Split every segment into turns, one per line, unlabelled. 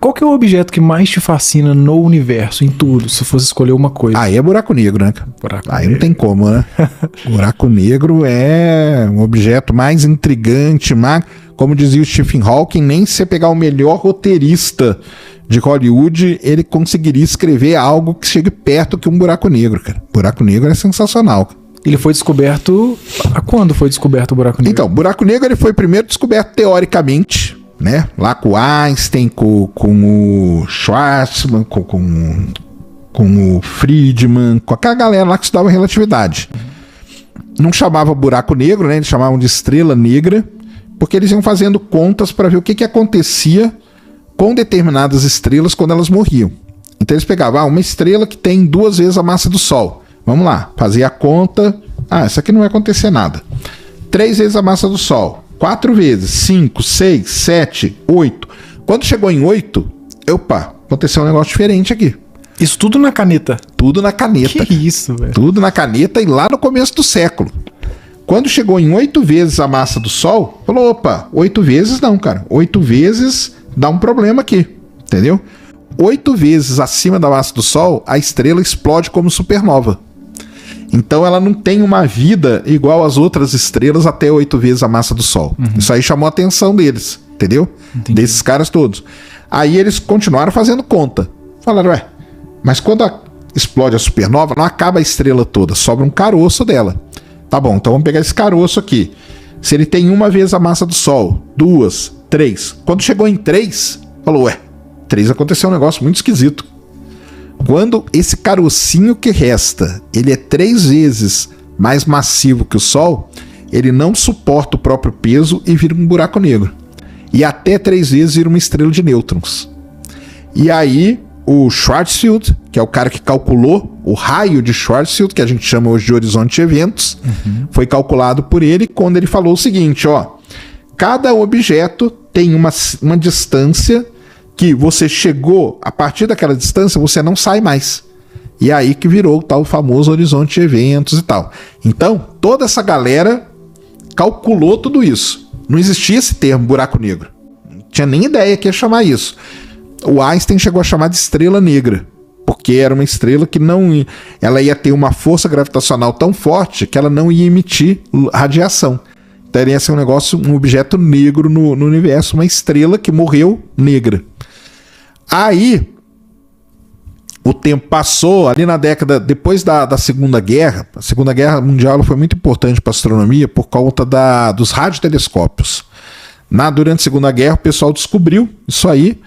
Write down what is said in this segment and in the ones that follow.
qual que é o objeto que mais te fascina no universo, em tudo, se fosse escolher uma coisa?
Aí é buraco negro, né? Aí não tem como, né? Buraco negro é um objeto mais intrigante, como dizia o Stephen Hawking, nem se você pegar o melhor roteirista de Hollywood, ele conseguiria escrever algo que chegue perto que um buraco negro, cara. Buraco negro é sensacional.
Ele foi descoberto... A quando foi descoberto o buraco negro?
Então, o buraco negro ele foi primeiro descoberto teoricamente, né? Lá com o Einstein, com o Schwarzman, com o Friedman, com aquela galera lá que estudava relatividade. Não chamava buraco negro, né? Eles chamavam de estrela negra, porque eles iam fazendo contas para ver o que acontecia com determinadas estrelas quando elas morriam. Então eles pegavam uma estrela que tem 2 vezes a massa do Sol. Vamos lá, fazia a conta. Isso aqui não vai acontecer nada. 3 vezes a massa do Sol. 4 vezes. 5, 6, 7, 8. Quando chegou em 8, aconteceu um negócio diferente aqui.
Isso tudo na caneta?
Tudo na caneta.
Que isso, velho?
Tudo na caneta e lá no começo do século. Quando chegou em 8 vezes a massa do Sol, falou, 8 vezes não, cara. 8 vezes dá um problema aqui, entendeu? 8 vezes acima da massa do Sol, a estrela explode como supernova. Então ela não tem uma vida igual às outras estrelas até 8 vezes a massa do Sol. Isso aí chamou a atenção deles, entendeu?
Entendi.
Desses caras todos. Aí eles continuaram fazendo conta. Falaram, mas quando explode a supernova, não acaba a estrela toda, sobra um caroço dela. Tá bom, então vamos pegar esse caroço aqui. Se ele tem 1 vez a massa do Sol, 2, 3. Quando chegou em 3, falou, 3 aconteceu um negócio muito esquisito. Quando esse carocinho que resta, ele é 3 vezes mais massivo que o Sol, ele não suporta o próprio peso e vira um buraco negro. E até 3 vezes vira uma estrela de nêutrons. E aí, o Schwarzschild, que é o cara que calculou o raio de Schwarzschild, que a gente chama hoje de horizonte de eventos, foi calculado por ele quando ele falou o seguinte, cada objeto tem uma distância que você chegou, a partir daquela distância você não sai mais. E aí que virou o tal famoso horizonte de eventos e tal. Então, toda essa galera calculou tudo isso. Não existia esse termo buraco negro. Não tinha nem ideia que ia chamar isso. O Einstein chegou a chamar de estrela negra, porque era uma estrela que ela ia ter uma força gravitacional tão forte que ela não ia emitir radiação. Então ia ser um objeto negro no universo, uma estrela que morreu negra. Aí, o tempo passou, ali na década, depois da Segunda Guerra, a Segunda Guerra Mundial foi muito importante para a astronomia por conta dos radiotelescópios. Durante a Segunda Guerra, o pessoal descobriu isso aí,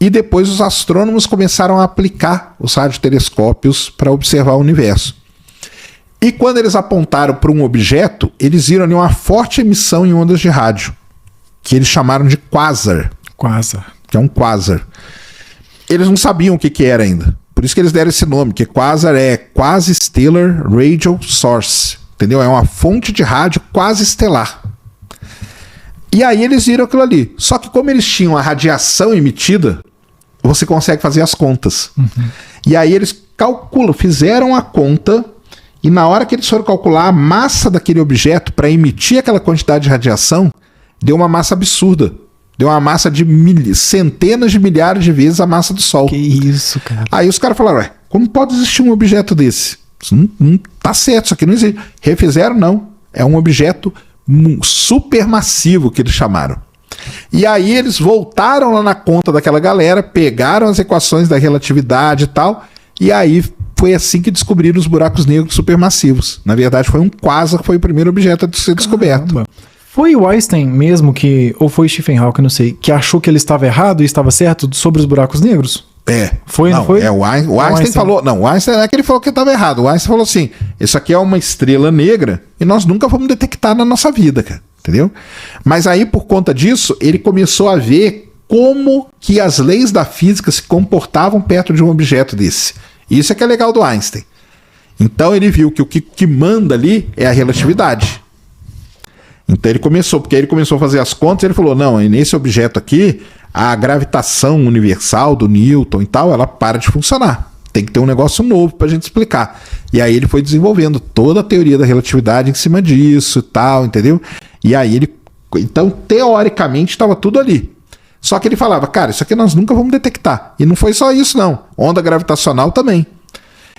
e depois os astrônomos começaram a aplicar os radiotelescópios para observar o universo. E quando eles apontaram para um objeto, eles viram ali uma forte emissão em ondas de rádio, que eles chamaram de quasar.
Quasar.
Que é um quasar. Eles não sabiam o que era ainda. Por isso que eles deram esse nome, que quasar é Quasi-Stellar Radio Source. Entendeu? É uma fonte de rádio quase estelar. E aí eles viram aquilo ali. Só que como eles tinham a radiação emitida, você consegue fazer as contas. E aí eles fizeram a conta, e na hora que eles foram calcular a massa daquele objeto para emitir aquela quantidade de radiação, deu uma massa absurda. Deu uma massa de centenas de milhares de vezes a massa do Sol.
Que isso, cara.
Aí os caras falaram, como pode existir um objeto desse? Isso não tá certo, isso aqui não existe. Refizeram, não. É um objeto supermassivo que eles chamaram. E aí eles voltaram lá na conta daquela galera, pegaram as equações da relatividade e tal, e aí foi assim que descobriram os buracos negros supermassivos. Na verdade, foi um quasar que foi o primeiro objeto a ser descoberto.
Caramba. Foi o Einstein mesmo ou foi Stephen Hawking, não sei, que achou que ele estava errado e estava certo sobre os buracos negros?
Foi,
não foi?
O Einstein falou... Não, o Einstein não é que ele falou que estava errado. O Einstein falou assim, isso aqui é uma estrela negra e nós nunca vamos detectar na nossa vida, cara. Entendeu? Mas aí, por conta disso, ele começou a ver como que as leis da física se comportavam perto de um objeto desse. Isso é que é legal do Einstein. Então ele viu que o que manda ali é a relatividade. Então ele começou a fazer as contas e ele falou, não, nesse objeto aqui, a gravitação universal do Newton e tal, ela para de funcionar. Tem que ter um negócio novo pra gente explicar. E aí ele foi desenvolvendo toda a teoria da relatividade em cima disso e tal, entendeu? E aí então, teoricamente, estava tudo ali. Só que ele falava, cara, isso aqui nós nunca vamos detectar. E não foi só isso, não. Onda gravitacional também.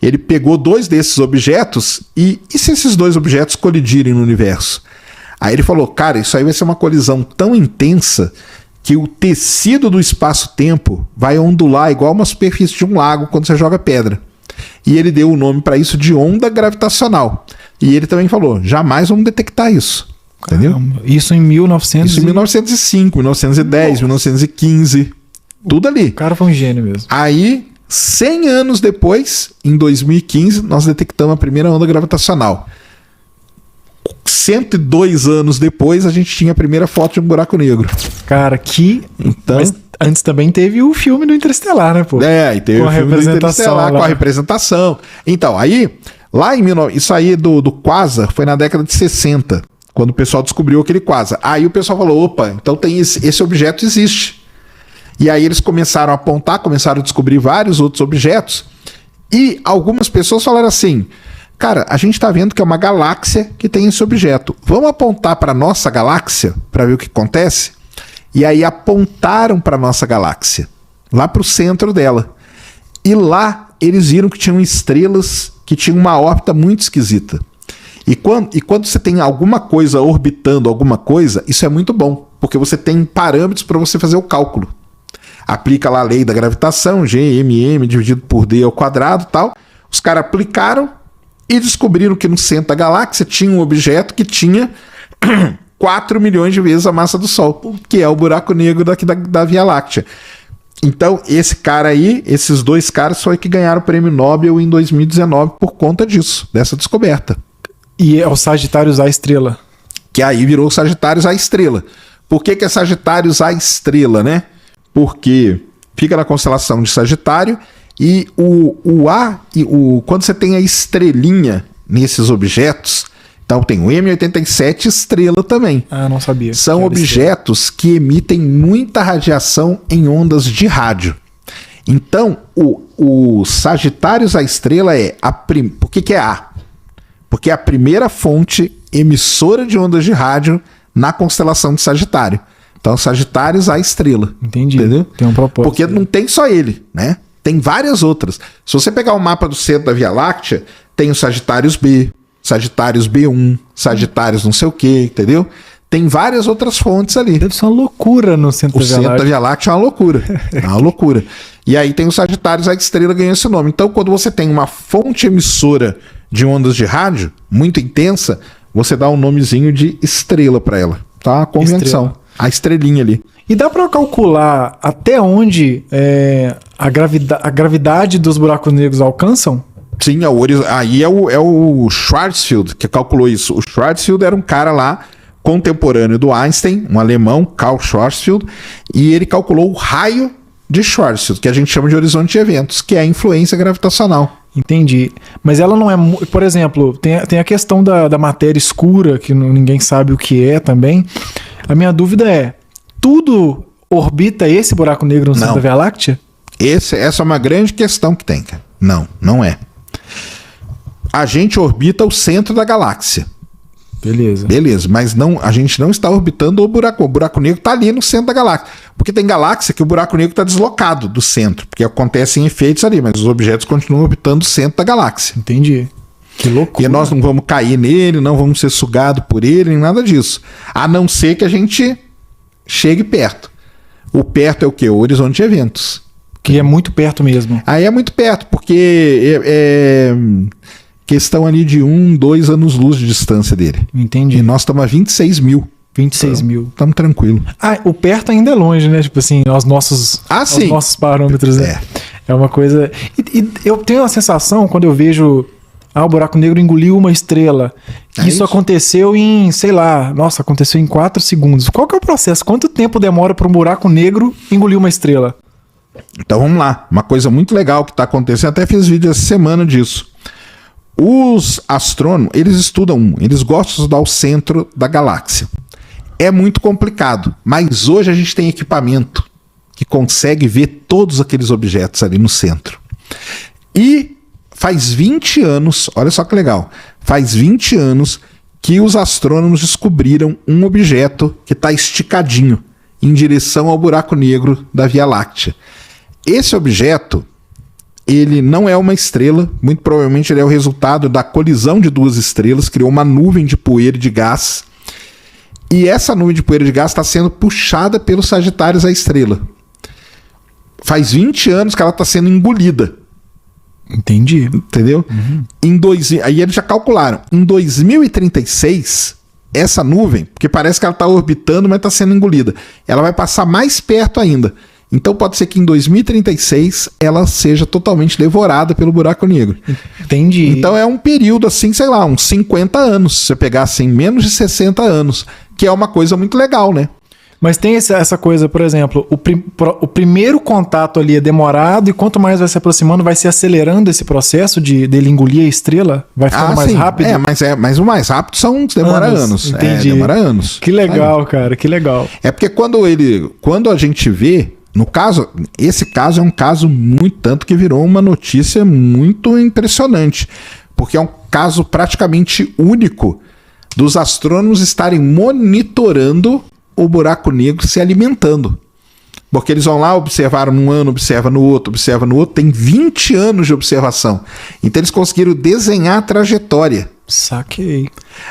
Ele pegou 2 desses objetos e se esses 2 objetos colidirem no universo? Aí ele falou, cara, isso aí vai ser uma colisão tão intensa que o tecido do espaço-tempo vai ondular igual uma superfície de um lago quando você joga pedra. E ele deu o nome para isso de onda gravitacional. E ele também falou, jamais vamos detectar isso. Entendeu?
Isso em 1900
Isso em 1905, 1910, 1915. Tudo ali.
O cara foi um gênio mesmo.
Aí, 100 anos depois, em 2015, nós detectamos a primeira onda gravitacional. 102 anos depois, a gente tinha a primeira foto de um buraco negro.
Cara,
Então...
Mas antes também teve o filme do Interestelar, né, pô?
E teve
com
o filme do Interestelar, com a representação. Então, aí, lá em... Isso aí do quasar foi na década de 60, quando o pessoal descobriu aquele quasar. Aí o pessoal falou, opa, então tem esse objeto existe. E aí eles começaram a apontar, começaram a descobrir vários outros objetos. E algumas pessoas falaram assim, cara, a gente tá vendo que é uma galáxia que tem esse objeto. Vamos apontar para nossa galáxia para ver o que acontece? E aí apontaram para nossa galáxia, lá para o centro dela. E lá eles viram que tinham estrelas que tinham uma órbita muito esquisita. E quando você tem alguma coisa orbitando alguma coisa, isso é muito bom, porque você tem parâmetros para você fazer o cálculo. Aplica lá a lei da gravitação, G/m dividido por D ao quadrado e tal. Os caras aplicaram e descobriram que no centro da galáxia tinha um objeto que tinha 4 milhões de vezes a massa do Sol, que é o buraco negro daqui da Via Láctea. Então, esse cara aí, esses 2 caras foi que ganharam o prêmio Nobel em 2019 por conta disso, dessa descoberta.
E é o Sagitários A estrela.
Que aí virou Sagitários A estrela. Por que é Sagitários A estrela, né? Porque fica na constelação de Sagitário e o A, quando você tem a estrelinha nesses objetos, então tem o M87 estrela também.
Ah, não sabia.
São objetos que emitem muita radiação em ondas de rádio. Então, o Sagitários A estrela é por que é A? Porque é a primeira fonte emissora de ondas de rádio na constelação de Sagitário. Então, Sagitários A estrela.
Entendi.
Entendeu?
Tem um propósito.
Porque não tem só ele, né? Tem várias outras. Se você pegar o mapa do centro da Via Láctea, tem o Sagitários B, Sagitários B1, Sagitários não sei o quê, entendeu? Tem várias outras fontes ali.
Deve ser uma loucura no centro da Via Láctea.
O centro da Via Láctea é uma loucura. É uma loucura. E aí tem o Sagitários A estrela ganhando esse nome. Então, quando você tem uma fonte emissora de ondas de rádio muito intensa, você dá um nomezinho de estrela para ela. Tá? Uma convenção. Estrela. A estrelinha ali.
E dá para calcular até onde a gravidade dos buracos negros alcançam?
Sim, aí é o Schwarzschild que calculou isso. O Schwarzschild era um cara lá contemporâneo do Einstein, um alemão, Karl Schwarzschild, e ele calculou o raio de Schwarzschild, que a gente chama de horizonte de eventos, que é a influência gravitacional.
Entendi. Mas ela não é... Por exemplo, tem a questão da matéria escura, que ninguém sabe o que é também. A minha dúvida é, tudo orbita esse buraco negro no centro da Via Láctea?
Essa é uma grande questão que tem, cara. Não é. A gente orbita o centro da galáxia. Beleza, mas a gente não está orbitando o buraco. O buraco negro está ali no centro da galáxia. Porque tem galáxia que o buraco negro está deslocado do centro, porque acontecem efeitos ali, mas os objetos continuam orbitando o centro da galáxia.
Entendi. Que loucura.
E nós não vamos cair nele, não vamos ser sugados por ele, nem nada disso. A não ser que a gente chegue perto. O perto é o quê? O horizonte de eventos.
Que é muito perto mesmo.
Aí é muito perto, porque é questão ali de 2 anos-luz de distância dele.
Entendi.
E nós estamos a 26 mil.
26 mil.
Estamos tranquilos.
Ah, o perto ainda é longe, né? Tipo assim, aos nossos parâmetros. Né? É uma coisa... E eu tenho a sensação, quando eu vejo... o buraco negro engoliu uma estrela. Isso aconteceu em, sei lá... aconteceu em 4 segundos. Qual que é o processo? Quanto tempo demora para um buraco negro engolir uma estrela?
Então vamos lá. Uma coisa muito legal que está acontecendo. Até fiz vídeo essa semana disso. Os astrônomos, eles gostam de estudar o centro da galáxia. É muito complicado, mas hoje a gente tem equipamento que consegue ver todos aqueles objetos ali no centro. E faz 20 anos, olha só que legal, faz 20 anos que os astrônomos descobriram um objeto que está esticadinho. em direção ao buraco negro da Via Láctea. Esse objeto, ele não é uma estrela, muito provavelmente ele é o resultado da colisão de duas estrelas, criou uma nuvem de poeira e de gás, e essa nuvem de poeira e de gás está sendo puxada pelo Sagitários, a estrela. Faz 20 anos que ela está sendo engolida.
Entendi.
Entendeu? Uhum. Aí eles já calcularam. Em 2036, essa nuvem, porque parece que ela está orbitando, mas está sendo engolida, ela vai passar mais perto ainda. Então pode ser que em 2036 ela seja totalmente devorada pelo buraco negro.
Entendi.
Então é um período assim, sei lá, uns 50 anos. Se você pegar assim, menos de 60 anos, que é uma coisa muito legal, né?
Mas tem essa coisa, por exemplo, o primeiro contato ali é demorado e quanto mais vai se aproximando, vai se acelerando esse processo dele engolir a estrela? Vai ficando mais rápido?
Mas o mais rápido demora anos.
Entendi.
Demora anos.
Que legal, cara, que legal.
É porque quando a gente vê, no caso, esse caso é um caso muito, tanto que virou uma notícia muito impressionante, porque é um caso praticamente único dos astrônomos estarem monitorando o buraco negro se alimentando. Porque eles vão lá, observaram num ano, observa no outro, tem 20 anos de observação. Então eles conseguiram desenhar a trajetória.
Saquei.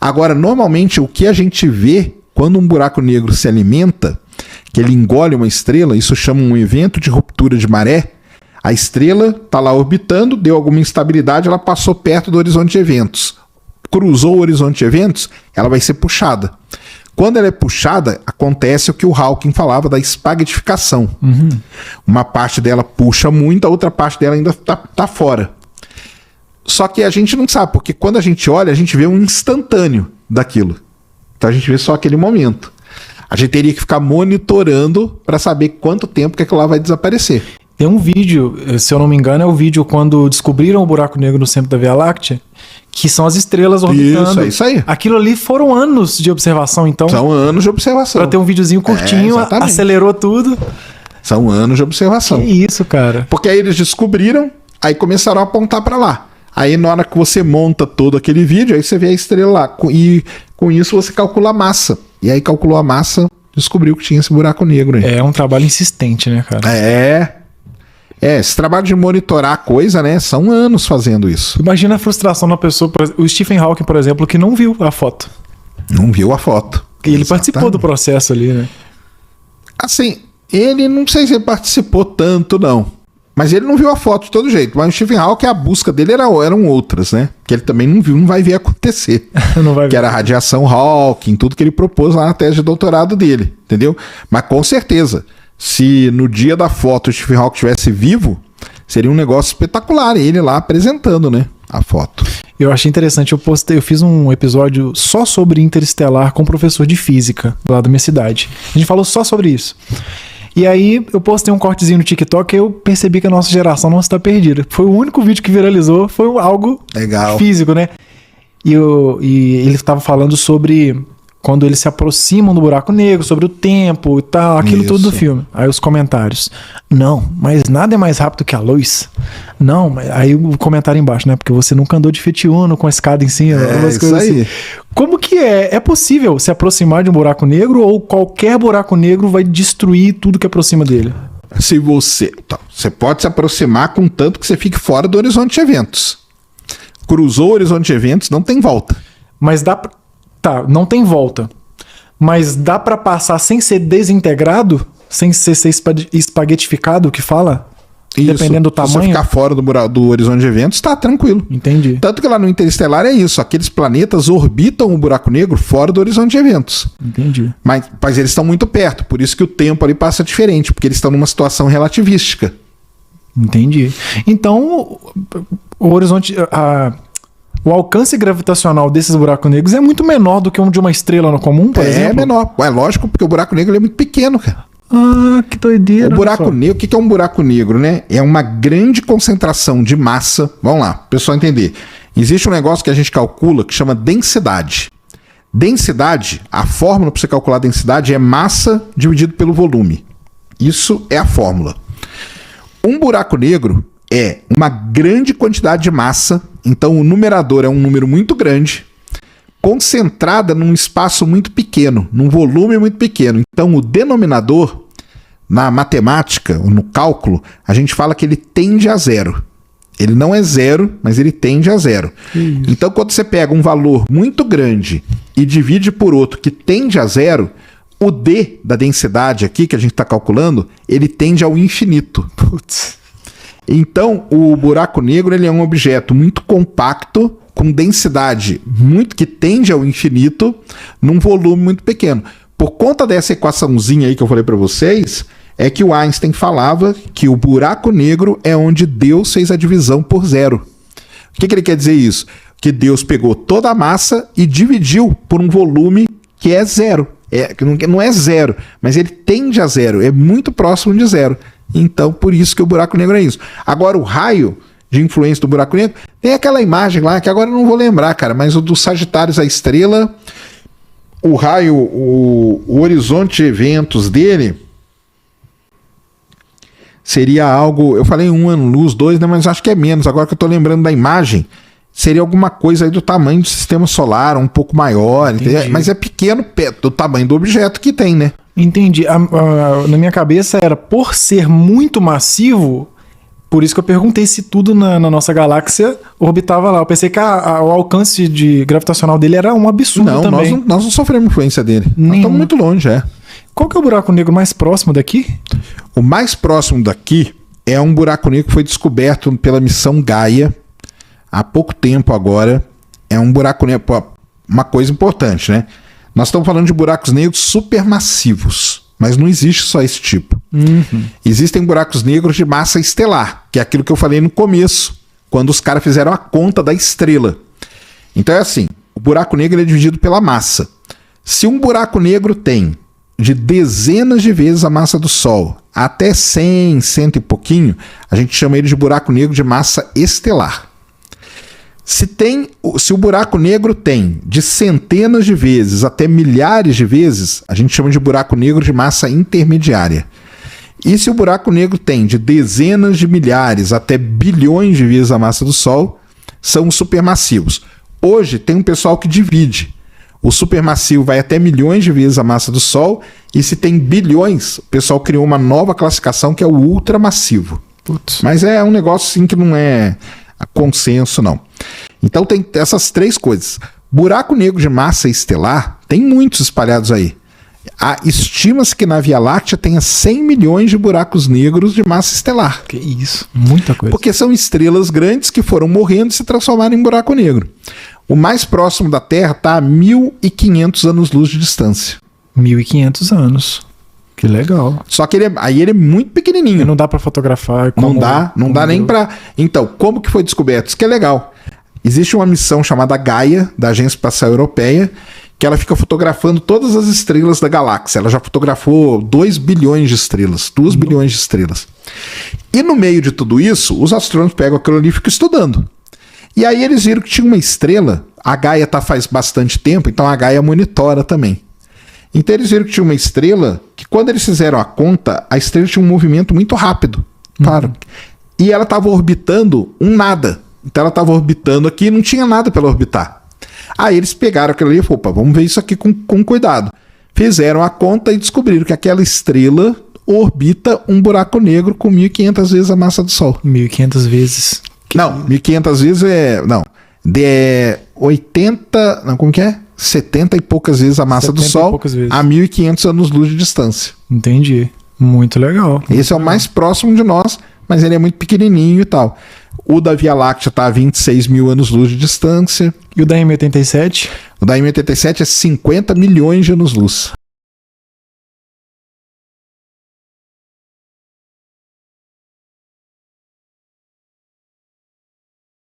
Agora, normalmente, o que a gente vê quando um buraco negro se alimenta, que ele engole uma estrela, isso chama um evento de ruptura de maré. A estrela está lá orbitando, deu alguma instabilidade, ela passou perto do horizonte de eventos. Cruzou o horizonte de eventos, ela vai ser puxada. Quando ela é puxada, acontece o que o Hawking falava da espaguetificação. Uhum. Uma parte dela puxa muito, a outra parte dela ainda tá fora. Só que a gente não sabe, porque quando a gente olha, a gente vê um instantâneo daquilo. Então a gente vê só aquele momento. A gente teria que ficar monitorando para saber quanto tempo que aquilo lá vai desaparecer.
Tem um vídeo, se eu não me engano, é o vídeo quando descobriram o buraco negro no centro da Via Láctea, que são as estrelas orbitando.
É isso aí.
Aquilo ali foram anos de observação, então.
São anos de observação.
Pra ter um videozinho curtinho, acelerou tudo.
São anos de observação.
Que isso, cara.
Porque aí eles descobriram, aí começaram a apontar para lá. Aí na hora que você monta todo aquele vídeo, aí você vê a estrela lá. E com isso você calcula a massa. E aí calculou a massa, descobriu que tinha esse buraco negro aí.
É um trabalho insistente, né, cara?
Esse trabalho de monitorar a coisa, né? São anos fazendo isso.
Imagina a frustração da pessoa, o Stephen Hawking, por exemplo, que não viu a foto.
Não viu a foto.
E ele participou do processo ali, né?
Assim, ele não sei se ele participou tanto, não. Mas ele não viu a foto de todo jeito. Mas o Stephen Hawking, a busca dele eram outras, né? Que ele também não viu, não vai ver acontecer.
Não vai ver.
Que era a radiação Hawking, tudo que ele propôs lá na tese de doutorado dele, entendeu? Mas com certeza, se no dia da foto o Stephen Hawking estivesse vivo, seria um negócio espetacular. Ele lá apresentando, né, a foto.
Eu achei interessante, eu fiz um episódio só sobre Interestelar com um professor de física lá da minha cidade. A gente falou só sobre isso. E aí eu postei um cortezinho no TikTok e eu percebi que a nossa geração não está perdida. Foi o único vídeo que viralizou, foi algo
legal,
físico, né? E ele estava falando sobre quando eles se aproximam do buraco negro, sobre o tempo e tal, aquilo tudo do filme. Aí os comentários. Não, mas nada é mais rápido que a luz. Não, mas aí o comentário embaixo, né? Porque você nunca andou de Fiat Uno com a escada em cima.
Isso aí.
Assim. Como que é? É possível se aproximar de um buraco negro ou qualquer buraco negro vai destruir tudo que aproxima dele?
Se você pode se aproximar contanto que você fique fora do horizonte de eventos. Cruzou o horizonte de eventos, não tem volta.
Mas dá pra... Tá, não tem volta. Mas dá pra passar sem ser desintegrado? Sem ser espaguetificado, que fala? Isso. Dependendo do tamanho?
Se você ficar fora do horizonte de eventos, tá tranquilo.
Entendi.
Tanto que lá no Interestelar é isso. Aqueles planetas orbitam o buraco negro fora do horizonte de eventos.
Entendi.
Mas eles estão muito perto. Por isso que o tempo ali passa diferente. Porque eles estão numa situação relativística.
Entendi. Então, o horizonte... O alcance gravitacional desses buracos negros é muito menor do que um de uma estrela no comum, por exemplo?
É menor. É lógico, porque o buraco negro é muito pequeno, cara.
Ah, que doideira.
O buraco negro, o que é um buraco negro, né? É uma grande concentração de massa. Vamos lá, para o pessoal entender. Existe um negócio que a gente calcula que chama densidade. Densidade, a fórmula para você calcular a densidade é massa dividido pelo volume. Isso é a fórmula. Um buraco negro é uma grande quantidade de massa, então o numerador é um número muito grande, concentrada num espaço muito pequeno, num volume muito pequeno. Então, o denominador, na matemática, ou no cálculo, a gente fala que ele tende a zero. Ele não é zero, mas ele tende a zero. Então, quando você pega um valor muito grande e divide por outro que tende a zero, o D da densidade aqui, que a gente está calculando, ele tende ao infinito.
Putz.
Então, o buraco negro ele é um objeto muito compacto, com densidade muito que tende ao infinito, num volume muito pequeno. Por conta dessa equaçãozinha aí que eu falei para vocês, é que o Einstein falava que o buraco negro é onde Deus fez a divisão por zero. O que ele quer dizer isso? Que Deus pegou toda a massa e dividiu por um volume que é zero. Não é zero, mas ele tende a zero, é muito próximo de zero. Então, por isso que o buraco negro é isso. Agora, o raio de influência do buraco negro, tem aquela imagem lá, que agora eu não vou lembrar, cara, mas o do Sagitários, a estrela, o raio, o horizonte de eventos dele seria algo, eu falei 1 ano-luz, 2, né, mas acho que é menos, agora que eu tô lembrando da imagem, seria alguma coisa aí do tamanho do sistema solar, um pouco maior, mas é pequeno perto do tamanho do objeto que tem, né?
Entendi. Na minha cabeça era, por ser muito massivo, por isso que eu perguntei se tudo na nossa galáxia orbitava lá. Eu pensei que o alcance gravitacional dele era um absurdo também.
Nós não sofremos influência dele. Nós estamos muito longe,
Qual que é o buraco negro mais próximo daqui?
O mais próximo daqui é um buraco negro que foi descoberto pela missão Gaia há pouco tempo agora. É um buraco negro, uma coisa importante, né? Nós estamos falando de buracos negros supermassivos, mas não existe só esse tipo. Existem buracos negros de massa estelar, que é aquilo que eu falei no começo, quando os caras fizeram a conta da estrela. Então é assim, o buraco negro é dividido pela massa. Se um buraco negro tem de dezenas de vezes a massa do Sol, até 100, 100 e pouquinho, a gente chama ele de buraco negro de massa estelar. Se o buraco negro tem de centenas de vezes até milhares de vezes, a gente chama de buraco negro de massa intermediária. E se o buraco negro tem de dezenas de milhares até bilhões de vezes a massa do Sol, são os supermassivos. Hoje tem um pessoal que divide. O supermassivo vai até milhões de vezes a massa do Sol, e se tem bilhões, o pessoal criou uma nova classificação que é o ultramassivo. Putz. Mas é um negócio assim que não é consenso, não. Então tem essas três coisas. Buraco negro de massa estelar, tem muitos espalhados aí. Estima-se que na Via Láctea tenha 100 milhões de buracos negros de massa estelar.
Que isso, muita coisa.
Porque são estrelas grandes que foram morrendo e se transformaram em buraco negro. O mais próximo da Terra está a 1.500 anos-luz de distância.
1.500 anos. Que legal.
Só que ele é muito pequenininho.
E não dá para fotografar.
Não dá nem para... Então, como que foi descoberto? Isso que é legal. Existe uma missão chamada Gaia, da Agência Espacial Europeia, que ela fica fotografando todas as estrelas da galáxia. Ela já fotografou 2 bilhões de estrelas, 2 bilhões de estrelas. E no meio de tudo isso, os astrônomos pegam aquilo ali e ficam estudando. E aí eles viram que tinha uma estrela, a Gaia faz bastante tempo, então a Gaia monitora também. Então eles viram que tinha uma estrela, que quando eles fizeram a conta, a estrela tinha um movimento muito rápido. Claro. E ela estava orbitando um nada. Então ela estava orbitando aqui e não tinha nada para ela orbitar. Aí eles pegaram aquilo ali e falaram, opa, vamos ver isso aqui com cuidado. Fizeram a conta e descobriram que aquela estrela orbita um buraco negro com 1.500 vezes a massa do Sol.
1.500 vezes.
Não, 1.500 vezes é... Não, é 80... Não, como que é? 70 e poucas vezes a massa do Sol a 1.500 anos-luz de distância.
Entendi. Muito legal.
Esse é o mais próximo de nós, mas ele é muito pequenininho e tal. O da Via Láctea está a 26 mil anos-luz de distância.
E o da M87?
O da M87 é 50 milhões de anos-luz.